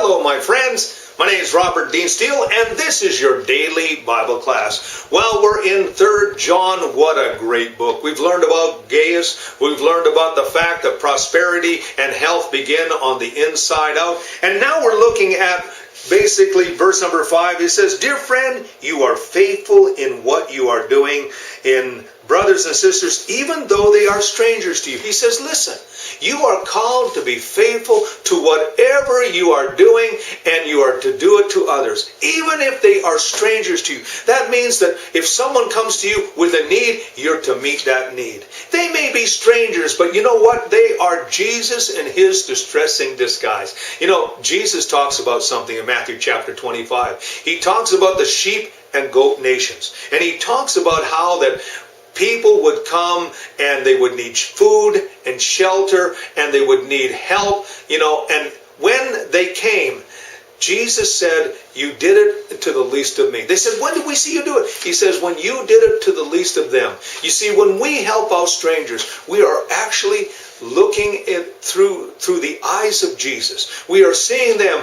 Hello, my friends. My name is Robert Dean Steele, and this is your daily Bible class. Well, we're in 3 John. What a great book. We've learned about Gaius. We've learned about the fact that prosperity and health begin on the inside out. And now we're looking at basically verse number 5. It says, "Dear friend, you are faithful in what you are doing in brothers and sisters, even though they are strangers to you." He says, listen, you are called to be faithful to whatever you are doing, and you are to do it to others, even if they are strangers to you. That means that if someone comes to you with a need, you're to meet that need. They may be strangers, but you know what? They are Jesus in his distressing disguise. You know, Jesus talks about something in Matthew chapter 25. He talks about the sheep and goat nations. And he talks about how that people would come and they would need food and shelter and they would need help, and when they came, Jesus said, "You did it to the least of me." They said, "When did we see you do it?" He says, "When you did it to the least of them." You see, when we help out strangers, we are actually looking through the eyes of Jesus. We are seeing them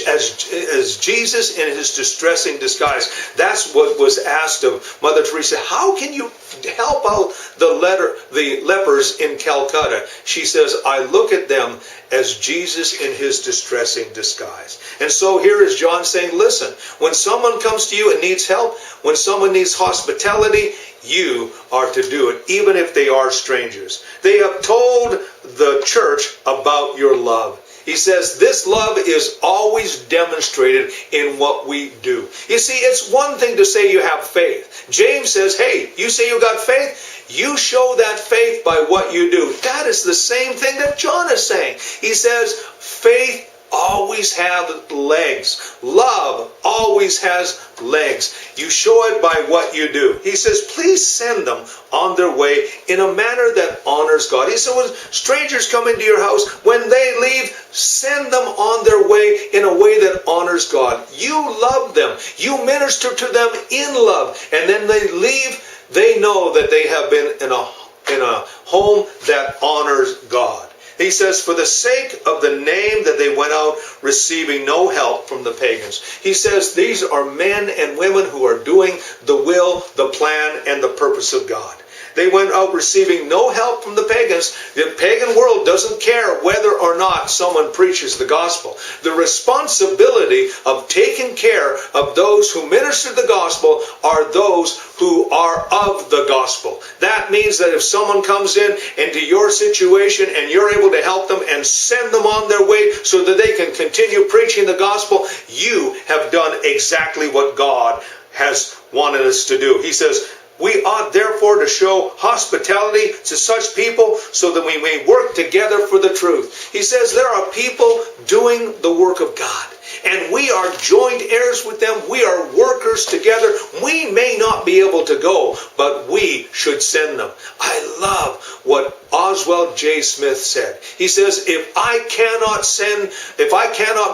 as Jesus in his distressing disguise. That's what was asked of Mother Teresa. How can you help out the lepers in Calcutta? She says, "I look at them as Jesus in his distressing disguise." And so here is John saying, listen, when someone comes to you and needs help, when someone needs hospitality, you are to do it, even if they are strangers. They have told the church about your love. He says this love is always demonstrated in what we do. You see, it's one thing to say you have faith. James says, hey, you say you got faith? You show that faith by what you do. That is the same thing that John is saying. He says faith always has legs. Love always has legs. You show it by what you do. He says, please send them on their way in a manner that honors God. He said, when strangers come into your house, when they leave, send them on their way in a way that honors God. You love them. You minister to them in love. And then they leave, they know that they have been in a home that honors God. He says, for the sake of the name that they went out receiving no help from the pagans. He says these are men and women who are doing the will, the plan, and the purpose of God. They went out receiving no help from the pagans. The pagan world doesn't care whether or not someone preaches the gospel. The responsibility of taking care of those who minister the gospel are those who are of the gospel. That means that if someone comes into your situation and you're able to help them and send them on their way so that they can continue preaching the gospel, you have done exactly what God has wanted us to do. He says, we ought therefore to show hospitality to such people so that we may work together for the truth. He says there are people doing the work of God, and we are joint heirs with them. We are workers together. We may not be able to go, but we should send them. I love what Oswald J. Smith said. He says, if I cannot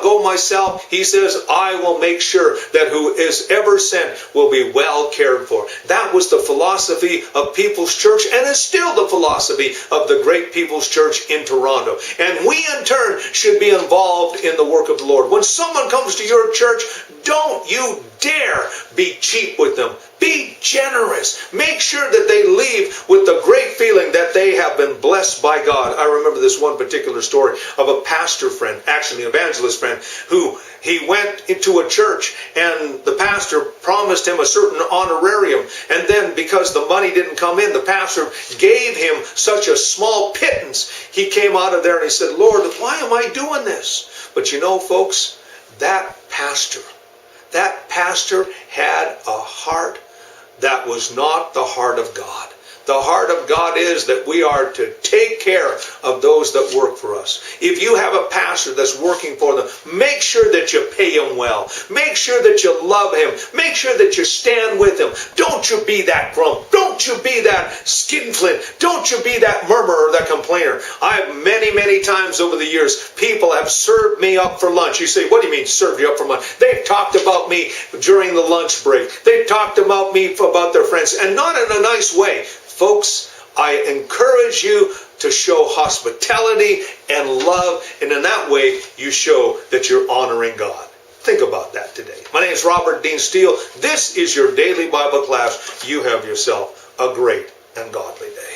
go myself, he says, I will make sure that who is ever sent will be well cared for. That was the philosophy of People's Church, and is still the philosophy of the great People's Church in Toronto. And we in turn should be involved in the work of the Lord. When someone comes to your church, don't you dare be cheap with them. Be generous. Make sure that they leave with the great feeling that they have been blessed by God. I remember this one particular story of a pastor friend, actually an evangelist friend, who he went into a church and the pastor promised him a certain honorarium. And then because the money didn't come in, the pastor gave him such a small pittance. He came out of there and he said, Lord, why am I doing this? But you know, folks, that pastor had a heart that was not the heart of God. The heart of God is that we are to take care of those that work for us. If you have a pastor that's working for them, make sure that you pay him well. Make sure that you love him. Make sure that you stand with him. Don't you be that grump. Don't you be that skinflint. Don't you be that murmurer, that complainer. I've many times over the years, people have served me up for lunch. You say, what do you mean served you up for lunch? They've talked about me during the lunch break. They've talked about me about their friends, and not in a nice way. Folks, I encourage you to show hospitality and love, and in that way you show that you're honoring God. Think about that today. My name is Robert Dean Steele. This is your daily Bible class. You have yourself a great and godly day.